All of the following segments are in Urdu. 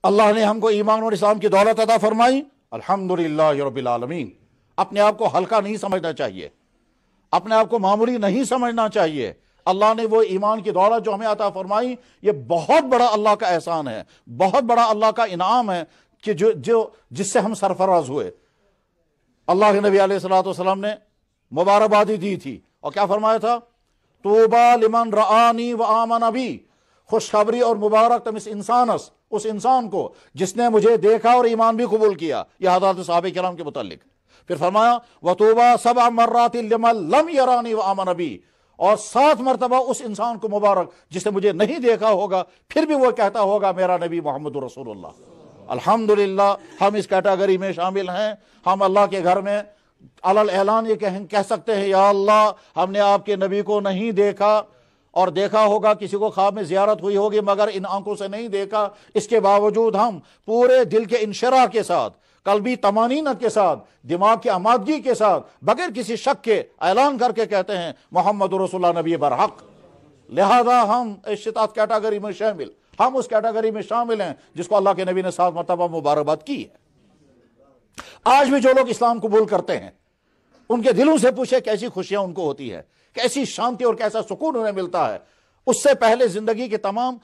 اللہ نے ہم کو ایمان اور اسلام کی دولت عطا فرمائی، الحمدللہ رب العالمین۔ اپنے آپ کو ہلکا نہیں سمجھنا چاہیے، اپنے آپ کو معمولی نہیں سمجھنا چاہیے۔ اللہ نے وہ ایمان کی دولت جو ہمیں عطا فرمائی، یہ بہت بڑا اللہ کا احسان ہے، بہت بڑا اللہ کا انعام ہے کہ جس سے ہم سرفراز ہوئے۔ اللہ کے نبی علیہ الصلوۃ والسلام نے مبارکبادی دی تھی اور کیا فرمایا تھا؟ طوبیٰ لمن رآنی وآمن بی، خوشخبری اور مبارک تم اس انسان کو جس نے مجھے دیکھا اور ایمان بھی قبول کیا۔ یہ حضرات صحابہ کرام کے متعلق۔ پھر فرمایا وطوبیٰ سبع مرات لمن لم یرانی وآمن بی، اور 7 مرتبہ اس انسان کو مبارک جس نے مجھے نہیں دیکھا ہوگا پھر بھی وہ کہتا ہوگا میرا نبی محمد رسول اللہ۔ الحمدللہ ہم اس کیٹیگری میں شامل ہیں۔ ہم اللہ کے گھر میں علل اعلان یہ کہہ سکتے ہیں، یا اللہ ہم نے آپ کے نبی کو نہیں دیکھا، اور دیکھا ہوگا کسی کو خواب میں زیارت ہوئی ہوگی مگر ان آنکھوں سے نہیں دیکھا، اس کے باوجود ہم پورے دل کے انشراح کے ساتھ، قلبی طمانینت کے ساتھ، دماغ کی آمادگی کے ساتھ، بغیر کسی شک کے اعلان کر کے کہتے ہیں محمد رسول اللہ نبی برحق۔ لہذا ہم اس کیٹیگری میں شامل، ہم اس کیٹیگری میں شامل ہیں جس کو اللہ کے نبی نے 7 مرتبہ مبارکباد کی ہے۔ آج بھی جو لوگ اسلام قبول کرتے ہیں ان کے دلوں سے پوچھے کیسی خوشیاں ان کو ہوتی ہے، کیسی شانتی اور کیسا سکون انہیں ملتا ہے۔ اس سے پہلے زندگی کے تمام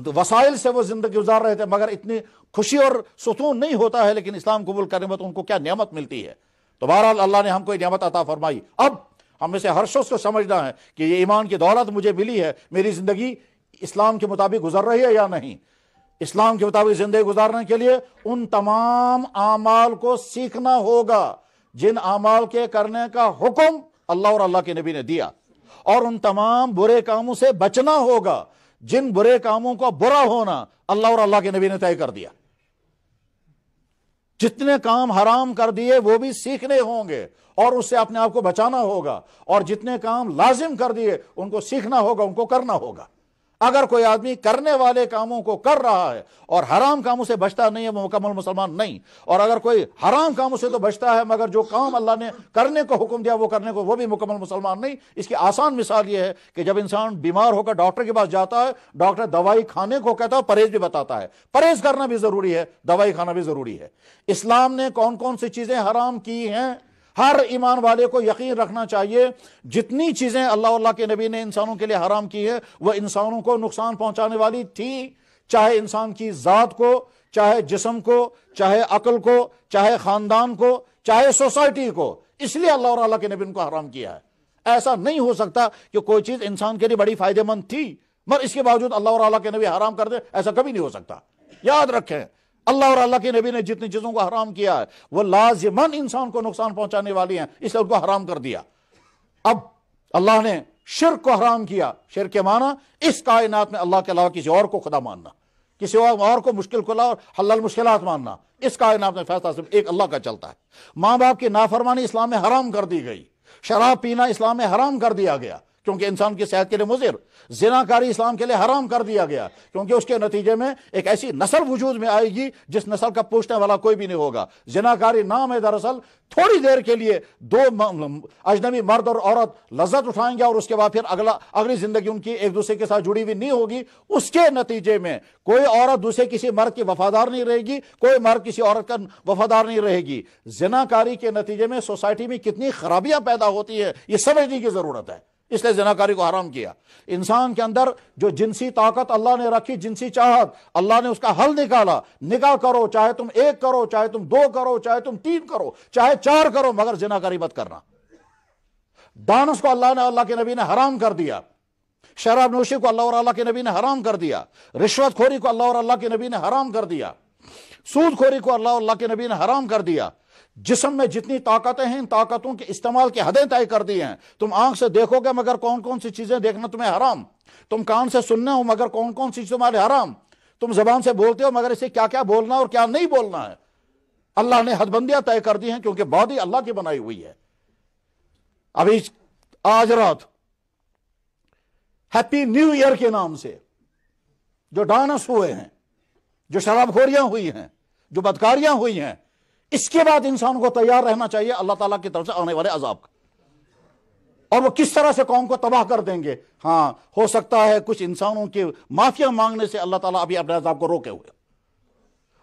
وسائل سے وہ زندگی گزار رہے تھے مگر اتنی خوشی اور سکون نہیں ہوتا ہے، لیکن اسلام قبول کرنے میں تو ان کو کیا نعمت ملتی ہے۔ تو بہرحال اللہ نے ہم کو یہ نعمت عطا فرمائی۔ اب ہم میں سے ہر شخص کو سمجھنا ہے کہ یہ ایمان کی دولت مجھے ملی ہے، میری زندگی اسلام کے مطابق گزر رہی ہے یا نہیں۔ اسلام کے مطابق زندگی گزارنے کے لیے ان تمام اعمال کو سیکھنا ہوگا جن اعمال کے کرنے کا حکم اللہ اور اللہ کے نبی نے دیا، اور ان تمام برے کاموں سے بچنا ہوگا جن برے کاموں کا برا ہونا اللہ اور اللہ کے نبی نے طے کر دیا۔ جتنے کام حرام کر دیے وہ بھی سیکھنے ہوں گے اور اس سے اپنے آپ کو بچانا ہوگا، اور جتنے کام لازم کر دیے ان کو سیکھنا ہوگا، ان کو کرنا ہوگا۔ اگر کوئی آدمی کرنے والے کاموں کو کر رہا ہے اور حرام کاموں سے بچتا نہیں ہے وہ مکمل مسلمان نہیں، اور اگر کوئی حرام کاموں سے تو بچتا ہے مگر جو کام اللہ نے کرنے کو حکم دیا وہ کرنے کو، وہ بھی مکمل مسلمان نہیں۔ اس کی آسان مثال یہ ہے کہ جب انسان بیمار ہو کر ڈاکٹر کے پاس جاتا ہے، ڈاکٹر دوائی کھانے کو کہتا ہے، پرہیز بھی بتاتا ہے۔ پرہیز کرنا بھی ضروری ہے، دوائی کھانا بھی ضروری ہے۔ اسلام نے کون کون سی چیزیں حرام کی ہیں؟ ہر ایمان والے کو یقین رکھنا چاہیے جتنی چیزیں اللہ اللہ کے نبی نے انسانوں کے لیے حرام کی ہے وہ انسانوں کو نقصان پہنچانے والی تھی، چاہے انسان کی ذات کو، چاہے جسم کو، چاہے عقل کو، چاہے خاندان کو، چاہے سوسائٹی کو۔ اس لیے اللہ اور اللہ کے نبی نے ان کو حرام کیا ہے۔ ایسا نہیں ہو سکتا کہ کوئی چیز انسان کے لیے بڑی فائدہ مند تھی مگر اس کے باوجود اللہ اور اللہ کے نبی حرام کر دے، ایسا کبھی نہیں ہو سکتا۔ یاد رکھیں اللہ اور اللہ کے نبی نے جتنی چیزوں کو حرام کیا ہے وہ لازماً انسان کو نقصان پہنچانے والی ہیں، اس لیے ان کو حرام کر دیا۔ اب اللہ نے شرک کو حرام کیا۔ شرک کے معنی اس کائنات میں اللہ کے علاوہ کسی اور کو خدا ماننا، کسی اور کو مشکل کلا اور حل المشکلات ماننا۔ اس کائنات میں فیصلہ صرف ایک اللہ کا چلتا ہے۔ ماں باپ کی نافرمانی اسلام میں حرام کر دی گئی، شراب پینا اسلام میں حرام کر دیا گیا کیونکہ انسان کی صحت کے لیے مضر، زناکاری اسلام کے لیے حرام کر دیا گیا کیونکہ اس کے نتیجے میں ایک ایسی نسل وجود میں آئے گی جس نسل کا پوچھنے والا کوئی بھی نہیں ہوگا۔ زناکاری نام ہے دراصل تھوڑی دیر کے لیے دو اجنبی مرد اور عورت لذت اٹھائیں گے اور اس کے بعد پھر اگلی زندگی ان کی ایک دوسرے کے ساتھ جڑی ہوئی نہیں ہوگی۔ اس کے نتیجے میں کوئی عورت دوسرے کسی مرد کی وفادار نہیں رہے گی، کوئی مرد کسی عورت کا وفادار نہیں رہے گی۔ زناکاری کے نتیجے میں سوسائٹی میں کتنی خرابیاں پیدا ہوتی ہے یہ سمجھنے کی ضرورت ہے، اس لیے زناکاری کو حرام کیا۔ انسان کے اندر جو جنسی طاقت اللہ نے رکھی، جنسی چاہت، اللہ نے اس کا حل نکالا۔ نکاح کرو، چاہے تم 1 کرو، چاہے تم 2 کرو، چاہے تم 3 کرو، چاہے 4 کرو، مگر زناکاری مت کرنا۔ ڈانس کو اللہ نے اللہ کے نبی نے حرام کر دیا، شراب نوشی کو اللہ اور اللہ کے نبی نے حرام کر دیا، رشوت خوری کو اللہ اور اللہ کے نبی نے حرام کر دیا، سود خوری کو اللہ اور اللہ کے نبی نے حرام کر دیا۔ جسم میں جتنی طاقتیں ہیں ان طاقتوں کے استعمال کی حدیں طے کر دی ہیں۔ تم آنکھ سے دیکھو گے مگر کون کون سی چیزیں دیکھنا تمہیں حرام، تم کان سے سننا ہو مگر کون کون سی چیزیں تمہارے حرام، تم زبان سے بولتے ہو مگر اسے کیا کیا بولنا اور کیا نہیں بولنا ہے۔ اللہ نے حد بندیاں طے کر دی ہیں کیونکہ باڈی اللہ کی بنائی ہوئی ہے۔ ابھی آج رات ہیپی نیو ایئر کے نام سے جو ڈانس ہوئے ہیں، جو شراب خوریاں ہوئی ہیں، جو بدکاریاں ہوئی ہیں، اس کے بعد انسان کو تیار رہنا چاہیے اللہ تعالیٰ کی طرف سے آنے والے عذاب کا، اور وہ کس طرح سے قوم کو تباہ کر دیں گے۔ ہاں ہو سکتا ہے کچھ انسانوں کے معافیا مانگنے سے اللہ تعالیٰ ابھی اپنے عذاب کو روکے ہوئے،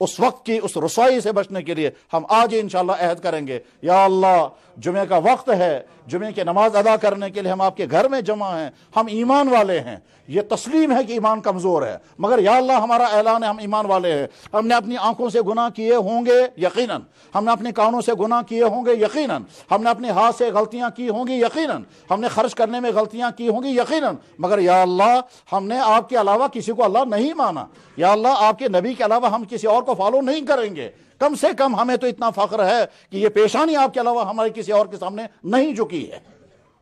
اس وقت کی اس رسوائی سے بچنے کے لیے ہم آج ہی انشاءاللہ عہد کریں گے، یا اللہ جمعے کا وقت ہے، جمعے کی نماز ادا کرنے کے لیے ہم آپ کے گھر میں جمع ہیں، ہم ایمان والے ہیں، یہ تسلیم ہے کہ ایمان کمزور ہے، مگر یا اللہ ہمارا اعلان ہے ہم ایمان والے ہیں۔ ہم نے اپنی آنکھوں سے گناہ کیے ہوں گے یقیناً، ہم نے اپنے کانوں سے گناہ کیے ہوں گے یقیناً، ہم نے اپنے ہاتھ سے غلطیاں کی ہوں گی یقیناً، ہم نے خرچ کرنے میں غلطیاں کی ہوں گی یقیناً، مگر یا اللہ ہم نے آپ کے علاوہ کسی کو اللہ نہیں مانا، یا اللہ آپ کے نبی کے علاوہ ہم کسی اور کو فالو نہیں کریں گے۔ کم سے کم ہمیں تو اتنا فخر ہے کہ یہ پیشانی آپ کے علاوہ ہمارے کسی اور کے سامنے نہیں جھکی ہے۔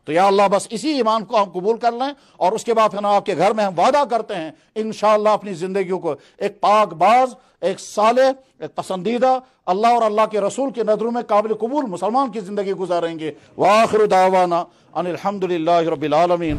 تو یا اللہ بس اسی ایمان کو ہم قبول کر لیں، اور اس کے بعد پھر آپ کے گھر میں ہم وعدہ کرتے ہیں انشاءاللہ اپنی زندگیوں کو ایک پاک باز، ایک صالح، ایک پسندیدہ، اللہ اور اللہ کے رسول کی نظروں میں قابل قبول مسلمان کی زندگی گزاریں گے۔ وآخر دعوانا ان الحمدللہ رب العالمین۔